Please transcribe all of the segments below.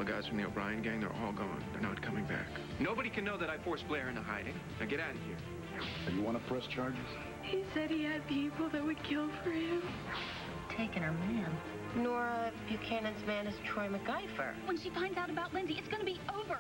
the guys from the O'Brien gang, they're all gone. They're not coming back. Nobody can know that I forced Blair into hiding. Now get out of here. So you want to press charges? He said he had people that would kill for him. Taking her man. Nora Buchanan's man is Troy MacGyver. When she finds out about Lindsay, it's going to be over.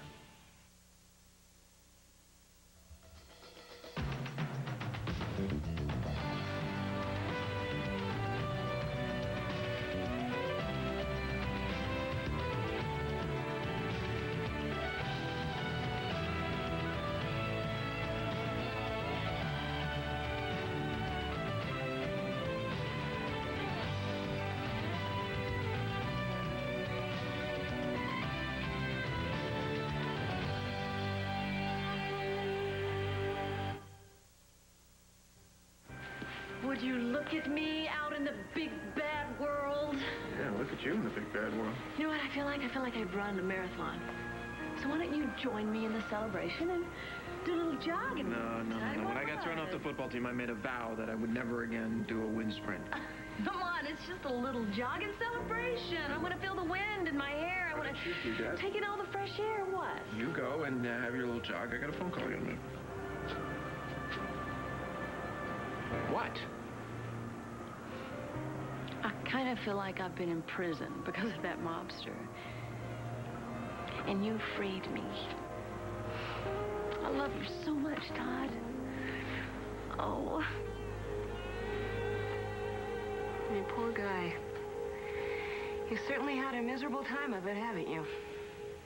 Would you look at me out in the big, bad world? Yeah, look at you in the big, bad world. You know what I feel like? I feel like I've run a marathon. So why don't you join me in the celebration and do a little jog and... No. When I got thrown off the football team, I made a vow that I would never again do a wind sprint. Come on, it's just a little jog and celebration. I want to feel the wind in my hair. I want to take in all the fresh air. What? You go and have your little jog. I got a phone call I gotta make. What? I kind of feel like I've been in prison because of that mobster. And you freed me. I love you so much, Todd. Oh. You poor guy. You certainly had a miserable time of it, haven't you?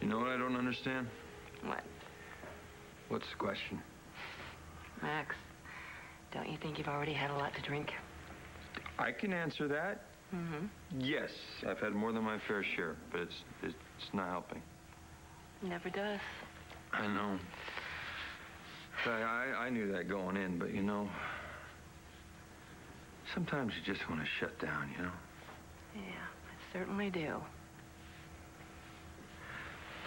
You know what I don't understand? What? What's the question? Max, don't you think you've already had a lot to drink? I can answer that. Mm-hmm. Yes, I've had more than my fair share, but it's not helping. Never does. I know. I knew that going in, but you know, sometimes you just want to shut down, you know? Yeah, I certainly do.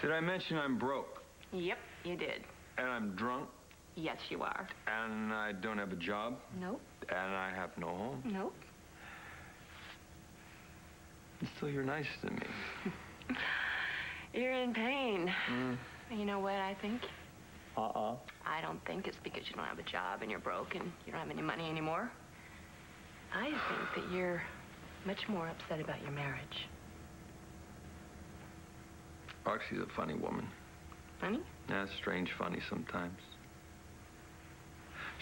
Did I mention I'm broke? Yep, you did. And I'm drunk? Yes, you are. And I don't have a job? Nope. And I have no home? Nope. And still, you're nice to me. You're in pain. Mm. You know what I think? Uh-uh. I don't think it's because you don't have a job and you're broke and you don't have any money anymore. I think that you're much more upset about your marriage. Roxy's a funny woman. Funny? Yeah, strange funny sometimes.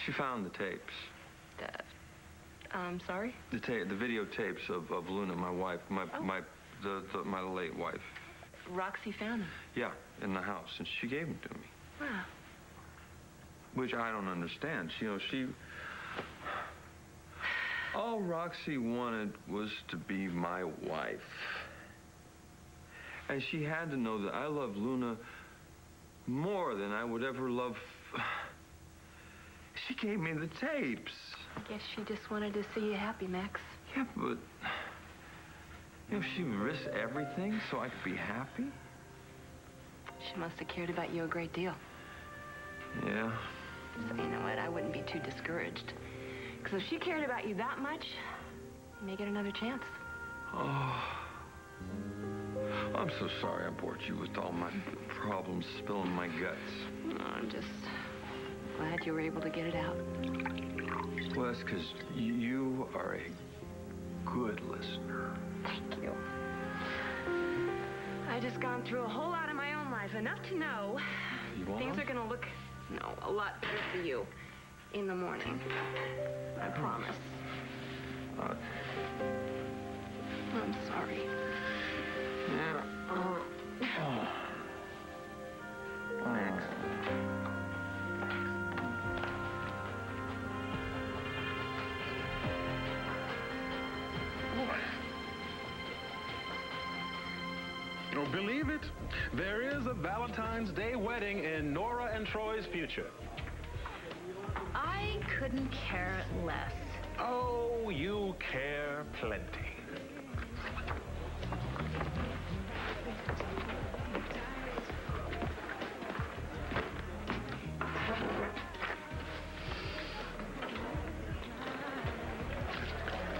She found the tapes. I'm sorry? The videotapes of Luna, my wife, my late wife. Roxy found them. Yeah, in the house, and she gave them to me. Wow. Which I don't understand. All Roxy wanted was to be my wife. And she had to know that I love Luna more than I would ever love... She gave me the tapes. I guess she just wanted to see you happy, Max. Yeah, but... she risked everything so I could be happy? She must have cared about you a great deal. Yeah. So you know what? I wouldn't be too discouraged. Because if she cared about you that much, you may get another chance. Oh. I'm so sorry I bored you with all my problems spilling my guts. Oh, I'm just glad you were able to get it out. Well, that's because you are a good listener. Thank you. I've just gone through a whole lot in my own life, enough to know things are going to look, a lot better for you in the morning. I promise. I'm sorry. Yeah. Max. Oh, believe it, there is a Valentine's Day wedding in Nora and Troy's future. I couldn't care less. Oh, you care plenty.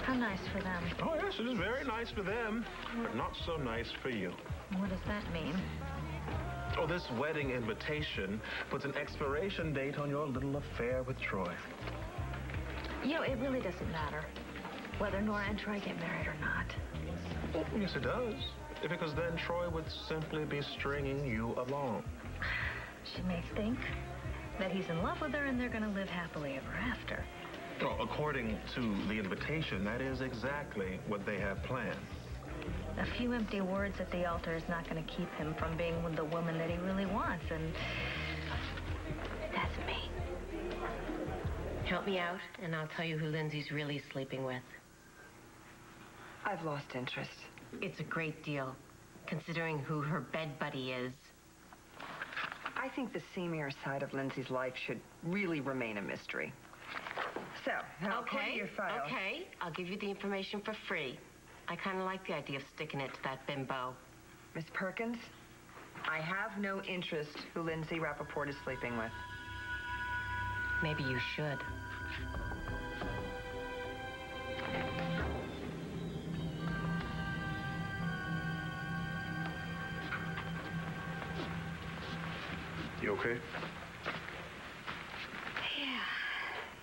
How nice for them. Oh, yes, it is very nice for them, but not so nice for you. What does that mean? Oh, this wedding invitation puts an expiration date on your little affair with Troy. You know, it really doesn't matter whether Nora and Troy get married or not. Well, yes, it does. Because then Troy would simply be stringing you along. She may think that he's in love with her and they're going to live happily ever after. Well, according to the invitation, that is exactly what they have planned. A few empty words at the altar is not going to keep him from being with the woman that he really wants, and that's me. Help me out, and I'll tell you who Lindsay's really sleeping with. I've lost interest. It's a great deal, considering who her bed buddy is. I think the seamier side of Lindsay's life should really remain a mystery. So, now according to your file... Okay, I'll give you the information for free. I kind of like the idea of sticking it to that bimbo. Miss Perkins, I have no interest who Lindsay Rappaport is sleeping with. Maybe you should. You okay?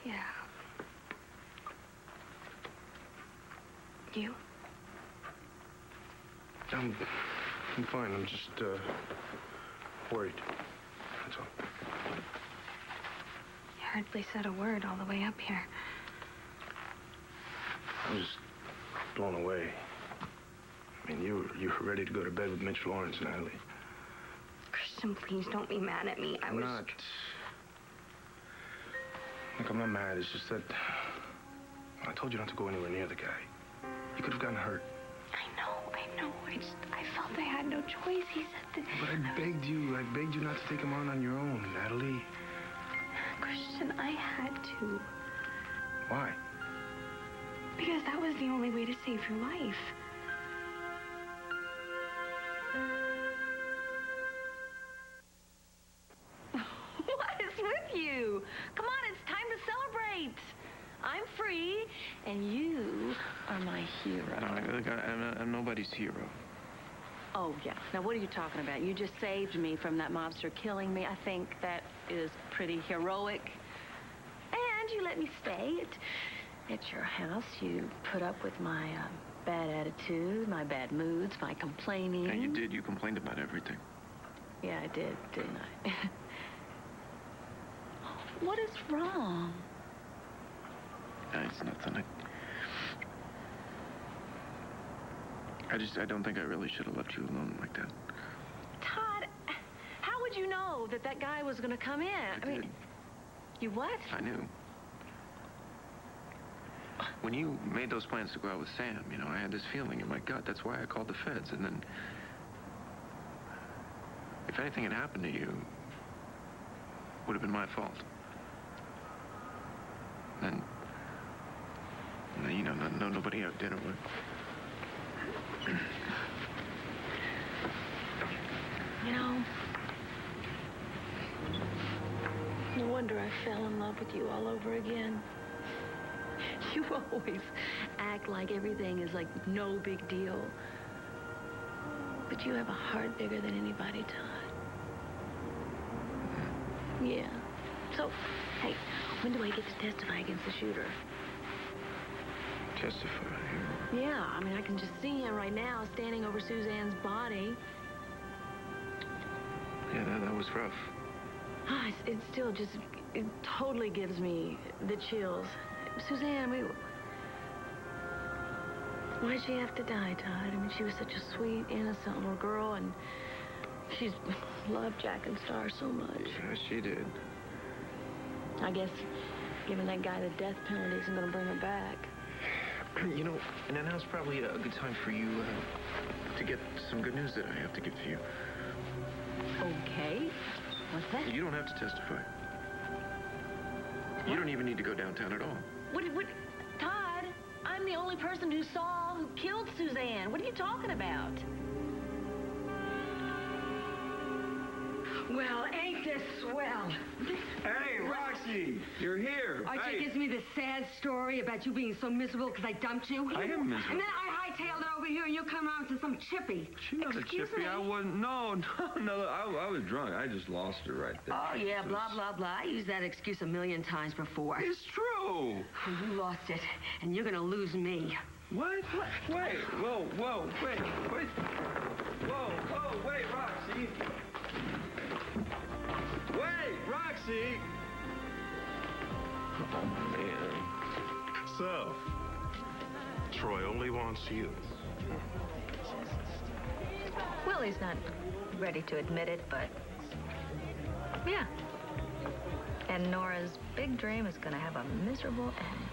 Yeah. You? I'm fine. I'm just, worried. That's all. You hardly said a word all the way up here. I was blown away. I mean, you were ready to go to bed with Mitch Lawrence, Natalie. Christian, please don't be mad at me. I'm not. Look, I'm not mad. It's just that I told you not to go anywhere near the guy. You could have gotten hurt. I know. I felt I had no choice. He said that... But I begged you not to take him on your own, Natalie. Christian, I had to. Why? Because that was the only way to save your life. What is with you? Come on, it's time to celebrate. I'm free, and you are my hero. No, look, I'm nobody's hero. Oh, yeah. Now, what are you talking about? You just saved me from that mobster killing me. I think that is pretty heroic. And you let me stay at your house. You put up with my bad attitude, my bad moods, my complaining. Yeah, you did. You complained about everything. Yeah, I did, didn't I? What is wrong? It's nothing. I don't think I really should have left you alone like that. Todd, how would you know that that guy was going to come in? I mean, you what? I knew. When you made those plans to go out with Sam, you know, I had this feeling in my gut. That's why I called the feds. And then, if anything had happened to you, it would have been my fault. Then, you know, nobody had dinner with. You know, no wonder I fell in love with you all over again. You always act like everything is like no big deal. But you have a heart bigger than anybody, Todd. Yeah. So, hey, when do I get to testify against the shooter? Testify? Yeah, I mean, I can just see him right now standing over Suzanne's body. Yeah, that was rough. Ah, it still just, it totally gives me the chills. Suzanne, why'd she have to die, Todd? I mean, she was such a sweet, innocent little girl, and she's loved Jack and Star so much. Yeah, she did. I guess giving that guy the death penalty isn't going to bring her back. You know, and now's probably a good time for you to get some good news that I have to give to you. Okay. What's that? You don't have to testify. You don't even need to go downtown at all. What, Todd, I'm the only person who killed Suzanne. What are you talking about? Well, ain't this swell? Hey, Roxy, you're here. Aren't you giving me the sad story about you being so miserable because I dumped you? I am miserable. And then I hightailed it over here and you come around to some chippy. She's not a chippy. I wasn't. No. I was drunk. I just lost her right there. Oh, yeah, blah, blah, blah. I used that excuse a million times before. It's true. You lost it, and you're gonna lose me. What? Wait. Whoa. Wait. Whoa. Wait, Roxy. Wait, Roxy. Oh, man. So, Troy only wants you. Well, he's not ready to admit it, but yeah. And Nora's big dream is going to have a miserable end.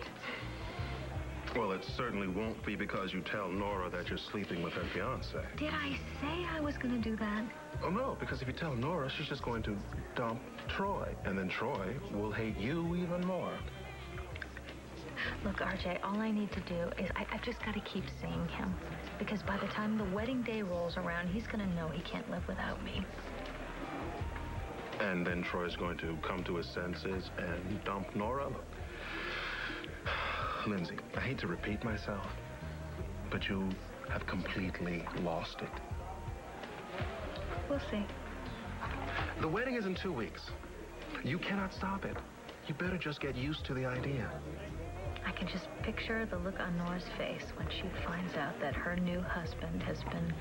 Well, it certainly won't be because you tell Nora that you're sleeping with her fiancé. Did I say I was going to do that? Oh, no, because if you tell Nora, she's just going to dump Troy. And then Troy will hate you even more. Look, RJ, all I need to do is I've just got to keep seeing him. Because by the time the wedding day rolls around, he's going to know he can't live without me. And then Troy's going to come to his senses and dump Nora. Look, Lindsay, I hate to repeat myself, but you have completely lost it. We'll see. The wedding is in 2 weeks. You cannot stop it. You better just get used to the idea. I can just picture the look on Nora's face when she finds out that her new husband has been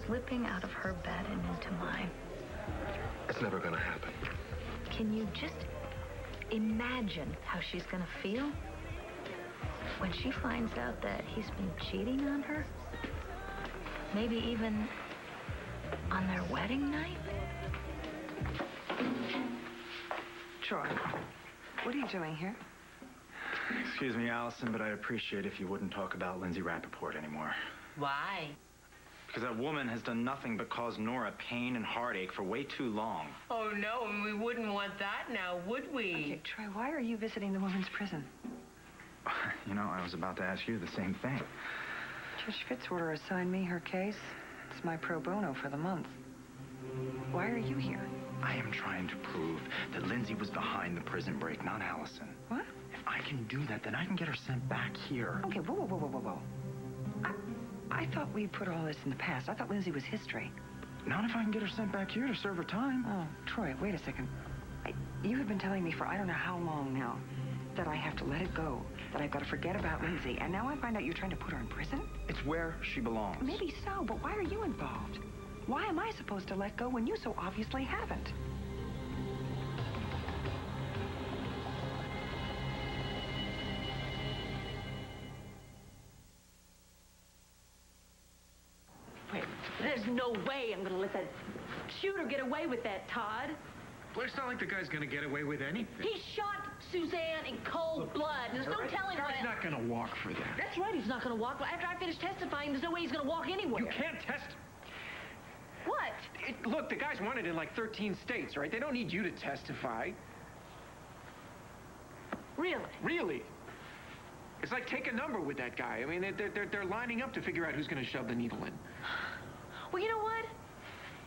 slipping out of her bed and into mine. It's never going to happen. Can you just imagine how she's going to feel when she finds out that he's been cheating on her? Maybe even on their wedding night? Troy, what are you doing here? Excuse me, Allison, but I'd appreciate if you wouldn't talk about Lindsay Rappaport anymore. Why? Because that woman has done nothing but cause Nora pain and heartache for way too long. Oh, no, and we wouldn't want that now, would we? Okay, Troy, why are you visiting the women's prison? You know, I was about to ask you the same thing. Judge Fitzwater assigned me her case. It's my pro bono for the month. Why are you here? I am trying to prove that Lindsay was behind the prison break, not Allison. What? If I can do that, then I can get her sent back here. Okay, whoa. I thought we put all this in the past. I thought Lindsay was history. Not if I can get her sent back here to serve her time. Oh, Troy, wait a second. You have been telling me for I don't know how long now that I have to let it go, that I've got to forget about Lindsay, and now I find out you're trying to put her in prison? It's where she belongs. Maybe so, but why are you involved? Why am I supposed to let go when you so obviously haven't? Wait, there's no way I'm going to let that shooter get away with that, Todd. Well, it's not like the guy's gonna get away with anything. He shot Suzanne in cold blood. There's no telling The what... guy's not gonna walk for that. That's right, he's not going to walk. After I finish testifying, there's no way he's going to walk anywhere. You can't test... What? Look, the guy's wanted in like 13 states, right? They don't need you to testify. Really? Really? It's like take a number with that guy. I mean, they're lining up to figure out who's gonna shove the needle in. Well, you know what?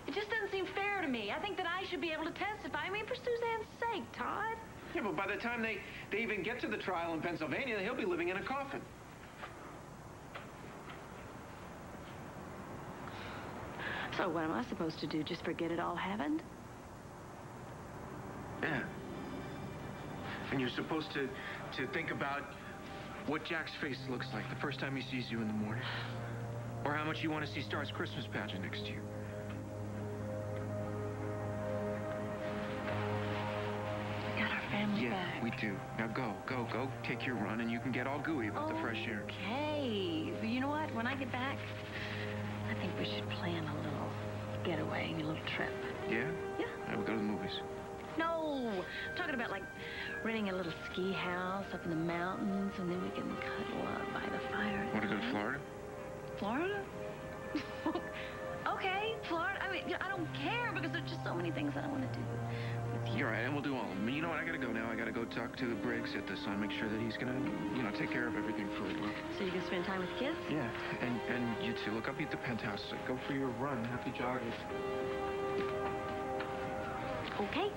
It just doesn't seem fair to me. I think that I should be able to testify. I mean, for Suzanne's sake, Todd. Yeah, but by the time they even get to the trial in Pennsylvania, he'll be living in a coffin. So what am I supposed to do? Just forget it all happened? Yeah. And you're supposed to think about what Jack's face looks like the first time he sees you in the morning. Or how much you want to see Star's Christmas pageant next year. We got our family back. Yeah, we do. Now go, take your run, and you can get all gooey about the fresh air. Okay. You know what? When I get back, I think we should plan a little getaway, a little trip. Yeah? Yeah. We'll go to the movies. No, I'm talking about like renting a little ski house up in the mountains, and then we can cuddle up by the fire. Want to go to Florida? Florida? Okay, Florida. I mean, I don't care because there's just so many things that I want to do with you. You're right, and we'll do all of them. You know what? I gotta go now. I gotta go talk to the Briggs at the Sun, make sure that he's gonna, take care of everything for you. So you can spend time with kids? Yeah, and you too. Look, I'll be at the penthouse. So go for your run. Happy jogging. Okay.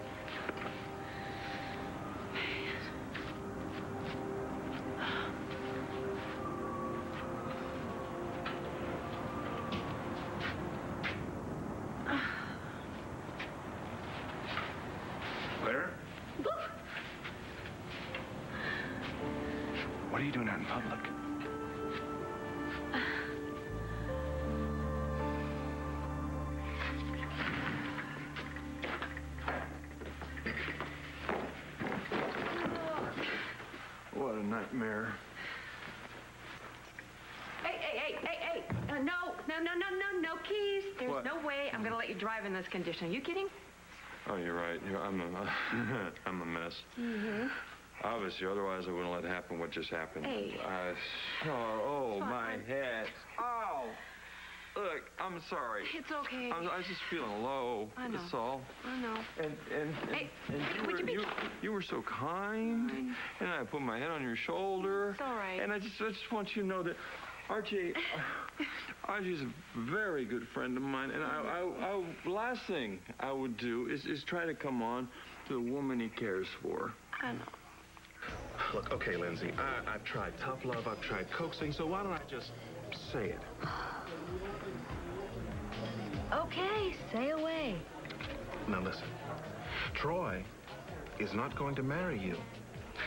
nightmare. Hey. No keys. There's What? no way I'm going to let you drive in this condition. Are you kidding? Oh, you're right. I'm a mess. Mm-hmm. Obviously, otherwise I wouldn't let it happen what just happened. Hey. My head. Oh. Look, I'm sorry. It's okay. I was just feeling low. I know. That's all. I know. And you were so kind. And I put my head on your shoulder. It's all right. And I just want you to know that Archie's a very good friend of mine. And I last thing I would do is try to come on to the woman he cares for. I know. Look, okay, Lindsay, I've tried tough love, I've tried coaxing, so why don't I just say it? Okay, say away. Now listen, Troy is not going to marry you.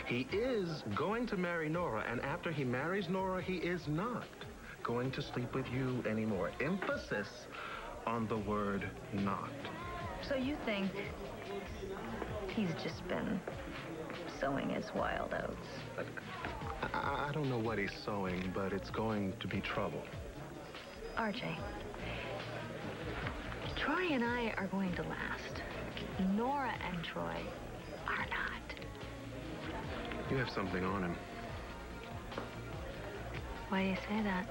He is going to marry Nora, and after he marries Nora, he is not going to sleep with you anymore. Emphasis on the word not. So you think he's just been sowing his wild oats? I don't know what he's sowing, but it's going to be trouble. RJ, Troy and I are going to last. Nora and Troy are not. You have something on him. Why do you say that?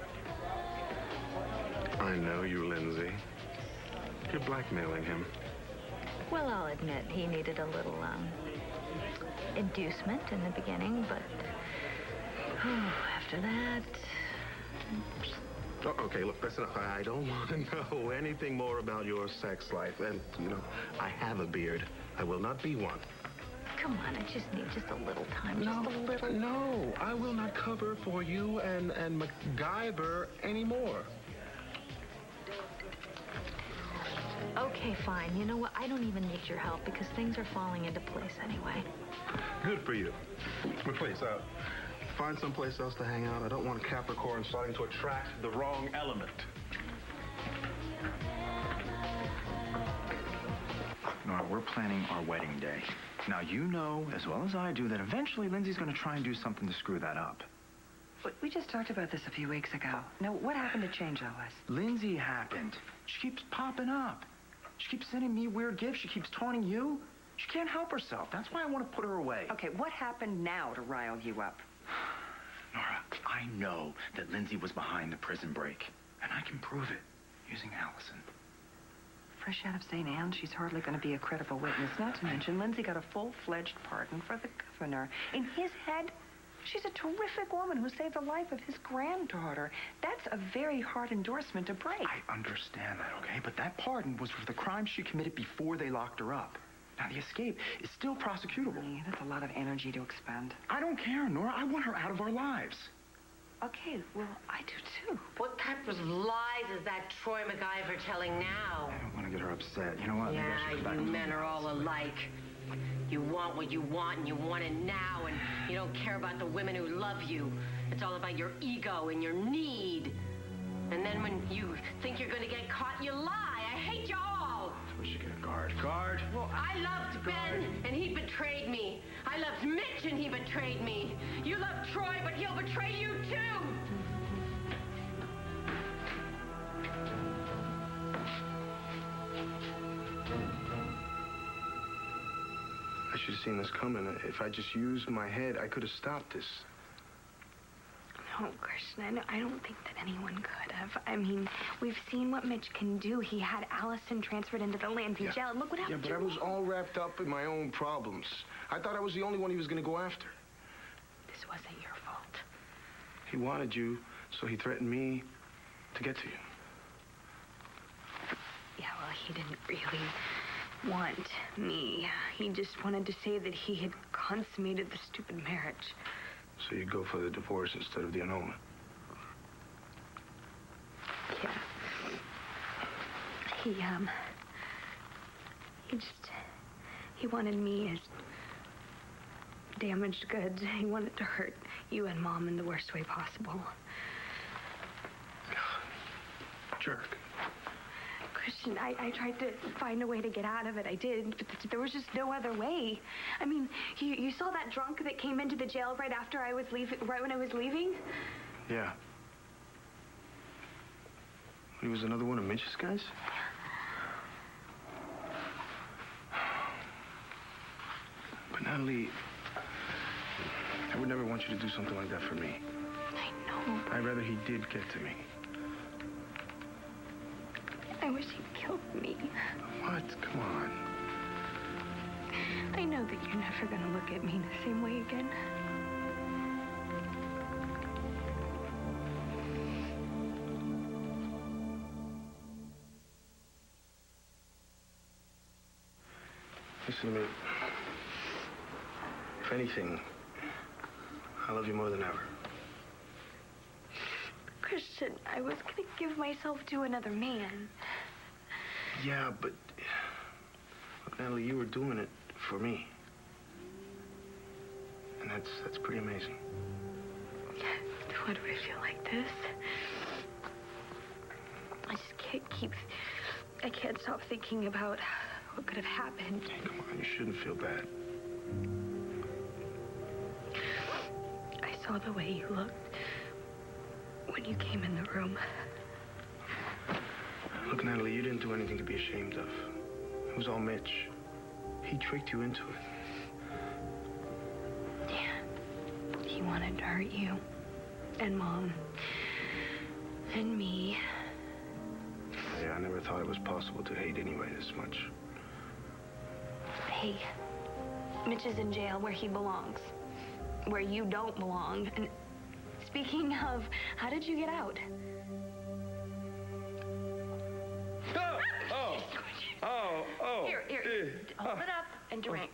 I know you, Lindsay. You're blackmailing him. Well, I'll admit he needed a little, inducement in the beginning, but after that... Oh, okay, look, listen, I don't want to know anything more about your sex life. And, I have a beard. I will not be one. Come on, I just need just a little time, just a little... No, I will not cover for you and MacGyver anymore. Okay, fine. You know what? I don't even need your help because things are falling into place anyway. Good for you. But please, find someplace else to hang out. I don't want Capricorn starting to attract the wrong element. Nora, we're planning our wedding day. Now, you know as well as I do that eventually Lindsay's going to try and do something to screw that up. But we just talked about this a few weeks ago. Now, what happened to change all this? Lindsay happened. She keeps popping up. She keeps sending me weird gifts. She keeps taunting you. She can't help herself. That's why I want to put her away. Okay, what happened now to rile you up? Nora, I know that Lindsay was behind the prison break, and I can prove it using Allison. Fresh out of St. Anne's, she's hardly going to be a credible witness. Not to mention, Lindsay got a full-fledged pardon for the governor. In his head, she's a terrific woman who saved the life of his granddaughter. That's a very hard endorsement to break. I understand that, okay? But that pardon was for the crime she committed before they locked her up. Now, the escape is still prosecutable. Yeah, that's a lot of energy to expend. I don't care, Nora. I want her out of our lives. Okay, well, I do too. What type of lies is that Troy MacGyver telling now? I don't want to get her upset. You know what? Maybe I should come back you and- men are all alike. You want what you want, and you want it now, and you don't care about the women who love you. It's all about your ego and your need. And then when you think you're going to get caught, you lie. I hate you all. We should get a guard. Guard! Well, I loved Ben, and he betrayed me. I loved Mitch, and he betrayed me. You love Troy, but he'll betray you, too. I should have seen this coming. If I just used my head, I could have stopped this. No, Christian, I don't think that anyone could have. I mean, we've seen what Mitch can do. He had Allison transferred into the Lansing jail, and look what happened. Yeah, but I was all wrapped up in my own problems. I thought I was the only one he was going to go after. This wasn't your fault. He wanted you, so he threatened me to get to you. Yeah, well, he didn't really want me. He just wanted to say that he had consummated the stupid marriage. So you'd go for the divorce instead of the annulment? Yeah. He wanted me as damaged goods. He wanted to hurt you and Mom in the worst way possible. Jerk. Christian, I tried to find a way to get out of it. I did, but there was just no other way. I mean, you saw that drunk that came into the jail right after I was leaving, right when I was leaving? Yeah. He was another one of Mitch's guys? But Natalie, I would never want you to do something like that for me. I know. I'd rather he did get to me. I wish he'd killed me. What? Come on. I know that you're never gonna look at me the same way again. Listen to me. If anything, I love you more than ever. Christian, I was gonna give myself to another man. Yeah, but look, Natalie, you were doing it for me. And that's pretty amazing. Why do I feel like this? I just I can't stop thinking about what could have happened. Hey, come on, you shouldn't feel bad. I saw the way you looked when you came in the room. Look, Natalie, you didn't do anything to be ashamed of. It was all Mitch. He tricked you into it. Yeah. He wanted to hurt you. And Mom. And me. Yeah, I never thought it was possible to hate anyway this much. Hey, Mitch is in jail where he belongs. Where you don't belong. And speaking of, how did you get out? Oh. Here, hold it up and drink.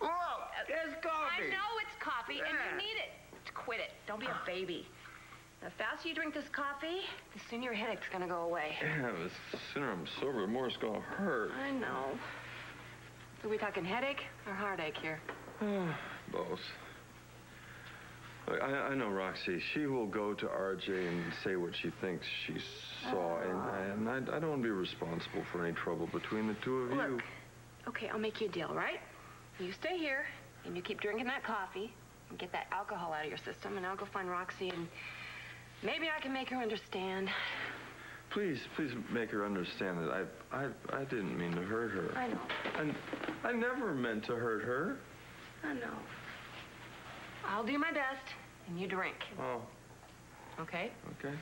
Look, it's coffee. I know it's coffee, and you need it. Quit it. Don't be a baby. The faster you drink this coffee, the sooner your headache's gonna go away. Yeah, the sooner I'm sober, the more it's gonna hurt. I know. So we talking headache or heartache here? Both. Look, I know Roxy. She will go to RJ and say what she thinks she saw, and I don't want to be responsible for any trouble between the two of you. Look, okay, I'll make you a deal, right? You stay here, and you keep drinking that coffee, and get that alcohol out of your system, and I'll go find Roxy, and maybe I can make her understand. Please make her understand that I didn't mean to hurt her. I know. And I never meant to hurt her. I know. I'll do my best, and you drink. Oh. Okay? Okay.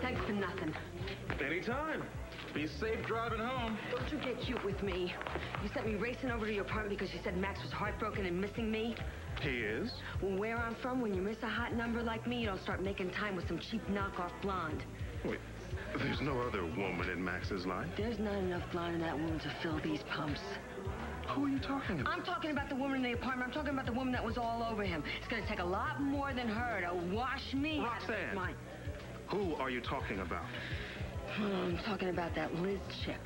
Thanks for nothing. Anytime. Be safe driving home. Don't you get cute with me. You sent me racing over to your apartment because you said Max was heartbroken and missing me. He is? Well, where I'm from, when you miss a hot number like me, you don't start making time with some cheap knockoff blonde. Wait, there's no other woman in Max's life? There's not enough blonde in that woman to fill these pumps. Who are you talking about? I'm talking about the woman in the apartment. I'm talking about the woman that was all over him. It's going to take a lot more than her to wash me out of his Roxanne. mind. Who are you talking about? I'm talking about that Liz chick.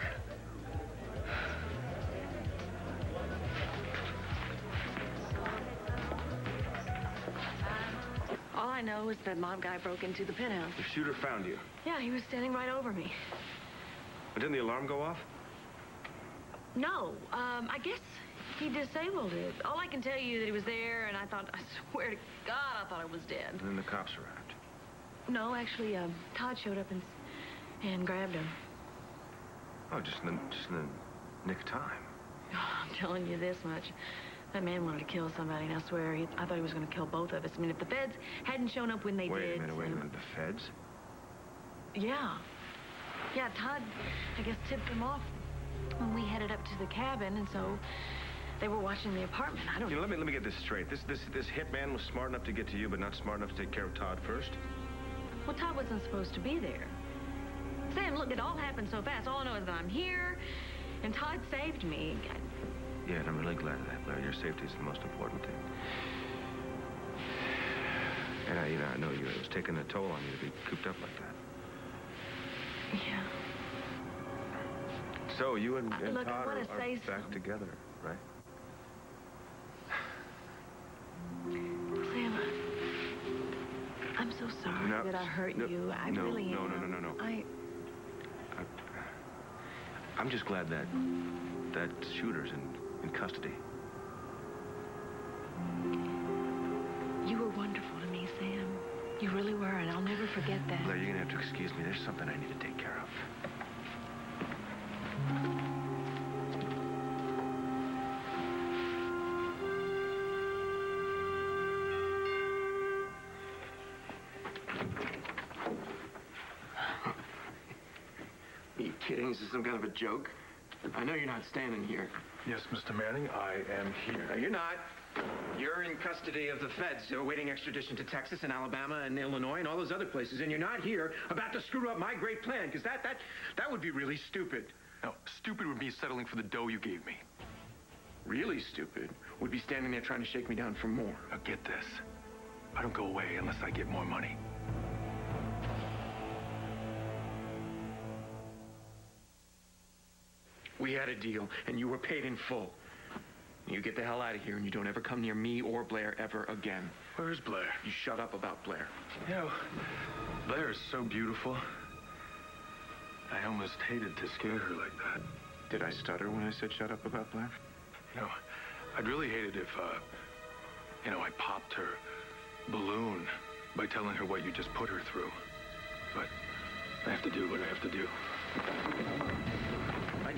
All I know is that mob guy broke into the penthouse. The shooter found you. Yeah, he was standing right over me. But didn't the alarm go off? No, I guess he disabled it. All I can tell you is that he was there, and I swear to God, I thought I was dead. And then the cops arrived. No, actually, Todd showed up and grabbed him. Oh, just in the nick of time. I'm telling you this much. That man wanted to kill somebody, and I swear, I thought he was going to kill both of us. I mean, if the feds hadn't shown up when they did... Wait a minute. The feds? Yeah. Yeah, Todd, I guess, tipped them off when we headed up to the cabin, and so they were watching the apartment. I don't know. Let me get this straight. This hitman was smart enough to get to you, but not smart enough to take care of Todd first? Well, Todd wasn't supposed to be there. Sam, look, it all happened so fast. All I know is that I'm here, and Todd saved me. Yeah, and I'm really glad of that, Blair. Your safety is the most important thing. And I know it was taking a toll on you to be cooped up like that. Yeah. So you and Look, I Todd wanna are say back something. together, right? Sam, I'm so sorry No, that I hurt no, you. I no, really no, am. no. I'm just glad that shooter's in custody. You were wonderful to me, Sam. You really were, and I'll never forget that. Blair, you're gonna have to excuse me. There's something I need to take care of. Are you kidding? Is this some kind of a joke? I know you're not standing here. Yes, Mr. Manning, I am here. No, you're not. You're in custody of the feds, awaiting extradition to Texas and Alabama and Illinois and all those other places, and you're not here about to screw up my great plan, because that would be really stupid. No, stupid would be settling for the dough you gave me. Really stupid would be standing there trying to shake me down for more. Now get this. I don't go away unless I get more money. We had a deal, and you were paid in full. You get the hell out of here, and you don't ever come near me or Blair ever again. Where's Blair? You shut up about Blair. You know, Blair is so beautiful. I almost hated to scare her like that. Did I stutter when I said shut up about Blair? You know, I'd really hate it if, I popped her balloon by telling her what you just put her through. But I have to do what I have to do. I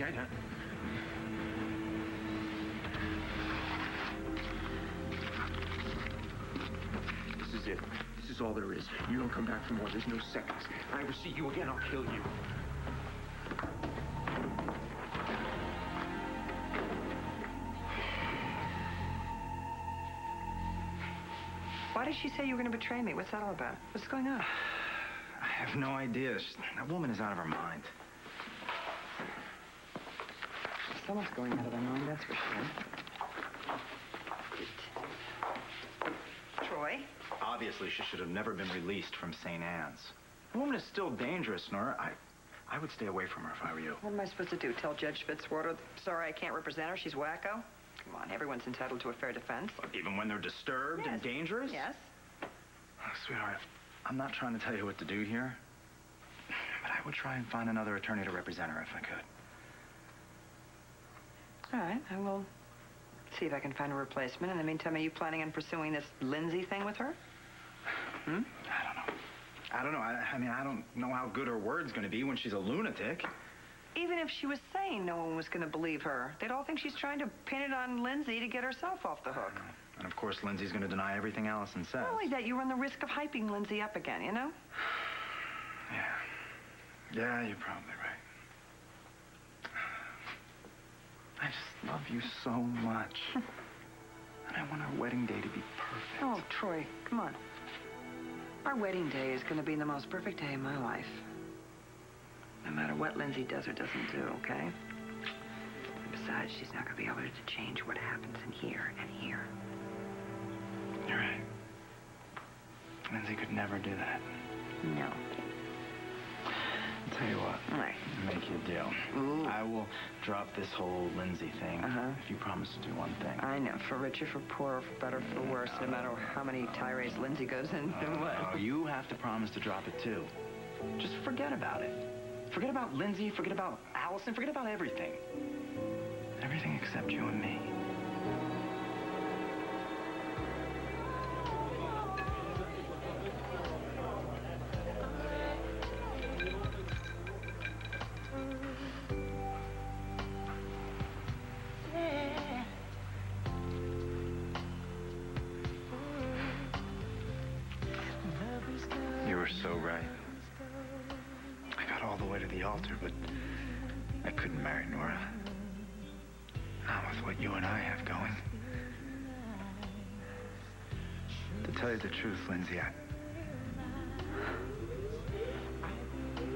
This is it. This is all there is. You don't come back for more. There's no seconds. If I ever see you again, I'll kill you. Why did she say you were going to betray me? What's that all about? What's going on? I have no idea. That woman is out of her mind. Someone's going out of their mind, that's for sure. Troy? Obviously, she should have never been released from St. Anne's. The woman is still dangerous, Nora. I would stay away from her if I were you. What am I supposed to do? Tell Judge Fitzwater, sorry, I can't represent her. She's wacko? Come on, everyone's entitled to a fair defense. Even when they're disturbed and dangerous? Yes. Oh, sweetheart, I'm not trying to tell you what to do here, but I would try and find another attorney to represent her if I could. All right, I will see if I can find a replacement. In the meantime, are you planning on pursuing this Lindsay thing with her? I don't know. I don't know how good her word's going to be when she's a lunatic. Even if she was sane, no one was going to believe her. They'd all think she's trying to pin it on Lindsay to get herself off the hook. And of course, Lindsay's going to deny everything Allison says. Not only that, you run the risk of hyping Lindsay up again, you know? Yeah, you're probably right. I just love you so much. And I want our wedding day to be perfect. Oh, Troy, come on. Our wedding day is going to be the most perfect day of my life. No matter what Lindsay does or doesn't do, okay? And besides, she's not going to be able to change what happens in here and here. You're right. Lindsay could never do that. No. I'll tell you what. All right. I'll make you a deal. Ooh. I will drop this whole Lindsay thing if you promise to do one thing. I know. For richer, for poorer, for better, for worse. No matter how many tirades Lindsay goes in. What? You have to promise to drop it, too. Just forget about it. Forget about Lindsay, forget about Allison, forget about everything. Everything except you and me. You were so right. I got all the way to the altar, but I couldn't marry Nora. Not with what you and I have going. To tell you the truth, Lindsay,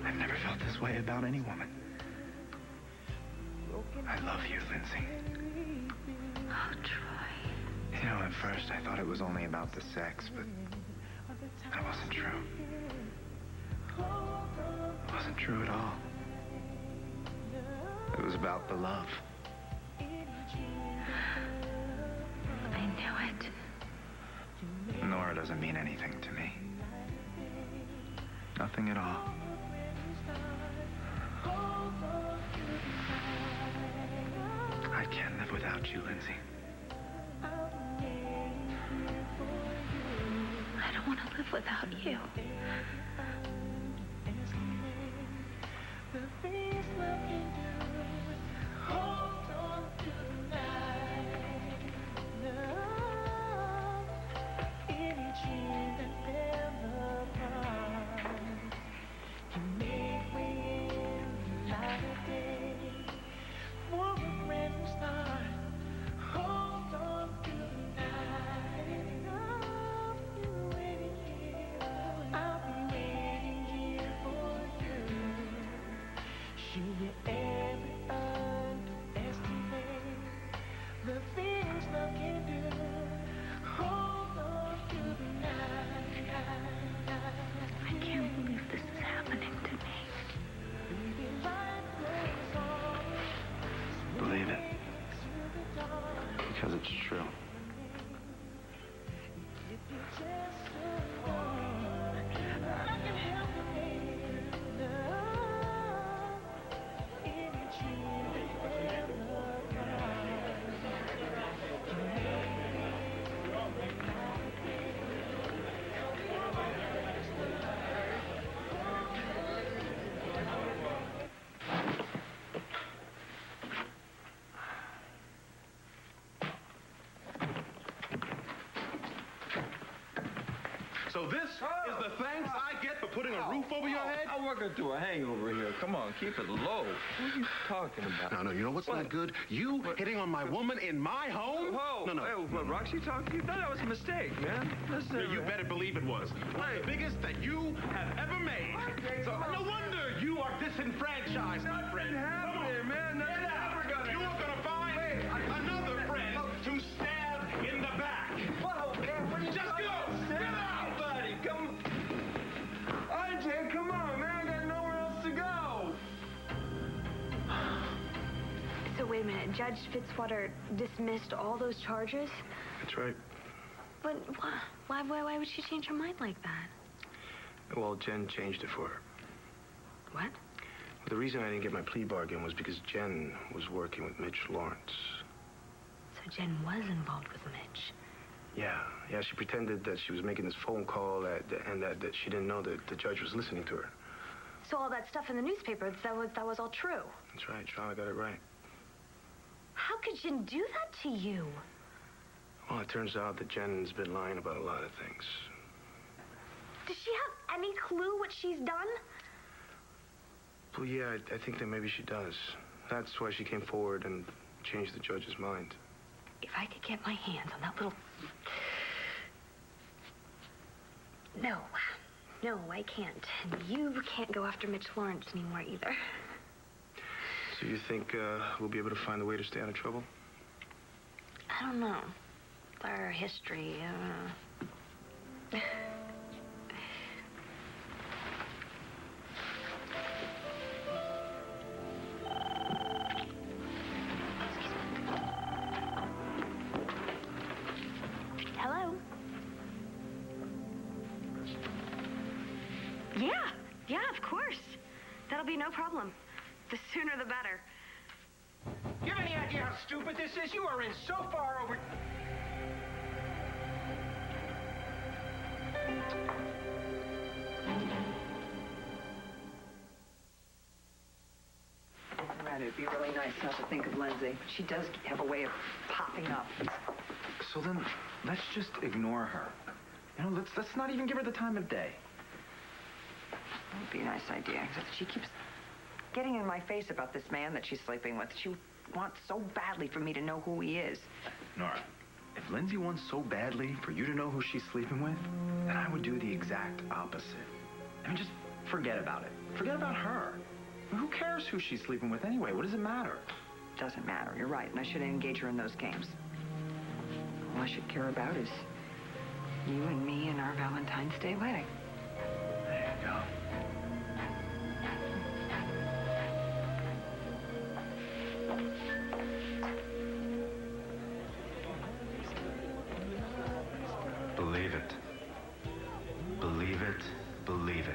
I've never felt this way about any woman. I love you, Lindsay. Oh, Troy. You know, at first I thought it was only about the sex, but wasn't true. It wasn't true at all. It was about the love. I knew it. Nora doesn't mean anything to me. Nothing at all. I can't live without you, Lindsay. I don't want to live without you. I can't believe this is happening to me. Believe it. Because it's true. So this is the thanks I get for putting a roof over your head? I'm working through a hangover here. Come on, keep it low. What are you talking about? No, you know what's not good? You hitting on my woman in my home? Whoa. No. Hey, what, Roxy talking to you? That was a mistake, man. Listen, You better believe it was. One of the biggest that you have ever made. So no wonder you are disenfranchised, my friend. Nothing happening, man. Nothing ever gonna You are gonna find another friend to stab in the back. Whoa, man, what are you Just talking go. about? Get out. Buddy, come. RJ, come on, man. I got nowhere else to go. So wait a minute. Judge Fitzwater dismissed all those charges? That's right. But why would she change her mind like that? Well, Jen changed it for her. What? Well, the reason I didn't get my plea bargain was because Jen was working with Mitch Lawrence. So Jen was involved with Mitch. Yeah, she pretended that she was making this phone call and that she didn't know that the judge was listening to her. So all that stuff in the newspaper, that was all true? That's right, Charlie got it right. How could Jen do that to you? Well, it turns out that Jen's been lying about a lot of things. Does she have any clue what she's done? Well, yeah, I think that maybe she does. That's why she came forward and changed the judge's mind. If I could get my hands on that little... No, I can't. And you can't go after Mitch Lawrence anymore either. So you think we'll be able to find a way to stay out of trouble? I don't know. Our history, Hello? Yeah, of course. That'll be no problem. The sooner the better. You have any idea how stupid this is? You are in so far over... Right, it'd be really nice not to think of Lindsay. She does have a way of popping up. So then, let's just ignore her. You know, let's not even give her the time of day. That would be a nice idea, except she keeps getting in my face about this man that she's sleeping with. She wants so badly for me to know who he is. Nora, if Lindsay wants so badly for you to know who she's sleeping with, then I would do the exact opposite. I mean, just forget about it. Forget about her. I mean, who cares who she's sleeping with anyway? What does it matter? Doesn't matter. You're right, and I shouldn't engage her in those games. All I should care about is you and me and our Valentine's Day wedding. Yeah. Believe it. Believe it. Believe it.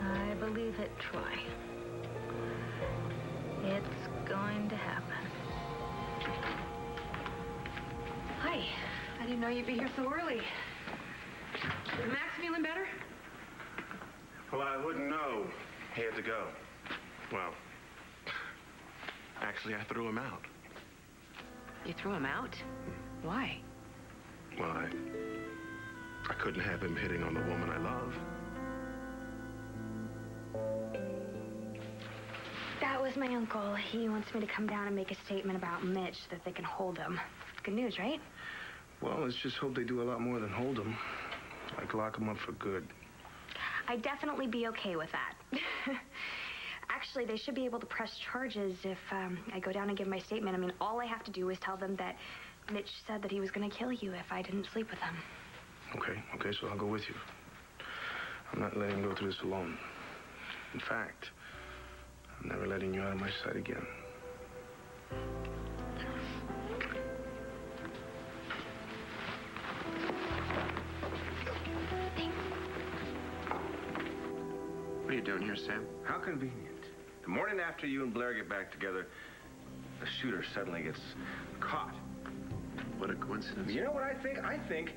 I believe it, Troy. It's going to happen. Hi. I didn't know you'd be here so early. Is Max feeling better? Well, I wouldn't know. He had to go. Well, actually, I threw him out. You threw him out? Why? Well, I couldn't have him hitting on the woman I love. That was my uncle. He wants me to come down and make a statement about Mitch so that they can hold him. Good news, right? Well, let's just hope they do a lot more than hold him. Like lock him up for good. I'd definitely be okay with that. Actually, they should be able to press charges if I go down and give my statement. I mean, all I have to do is tell them that Mitch said that he was going to kill you if I didn't sleep with him. Okay, so I'll go with you. I'm not letting you go through this alone. In fact, I'm never letting you out of my sight again. What are you doing here, Sam? How convenient. The morning after you and Blair get back together, the shooter suddenly gets caught. What a coincidence. You know what I think? I think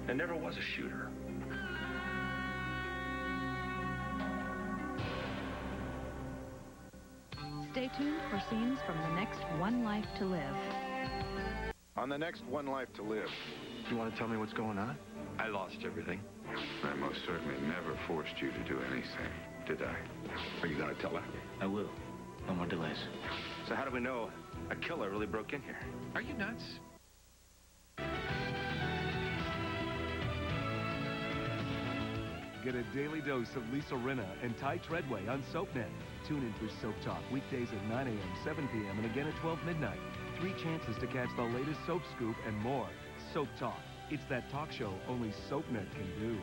there never was a shooter. Stay tuned for scenes from the next One Life to Live. On the next One Life to Live. You want to tell me what's going on? I lost everything. I most certainly never forced you to do anything, did I? Are you going to tell her? I will. No more delays. So how do we know a killer really broke in here? Are you nuts? Get a daily dose of Lisa Rinna and Ty Treadway on SoapNet. Tune in for Soap Talk weekdays at 9 a.m., 7 p.m., and again at 12 midnight. 3 chances to catch the latest soap scoop and more. Soap Talk. It's that talk show only SoapNet can do.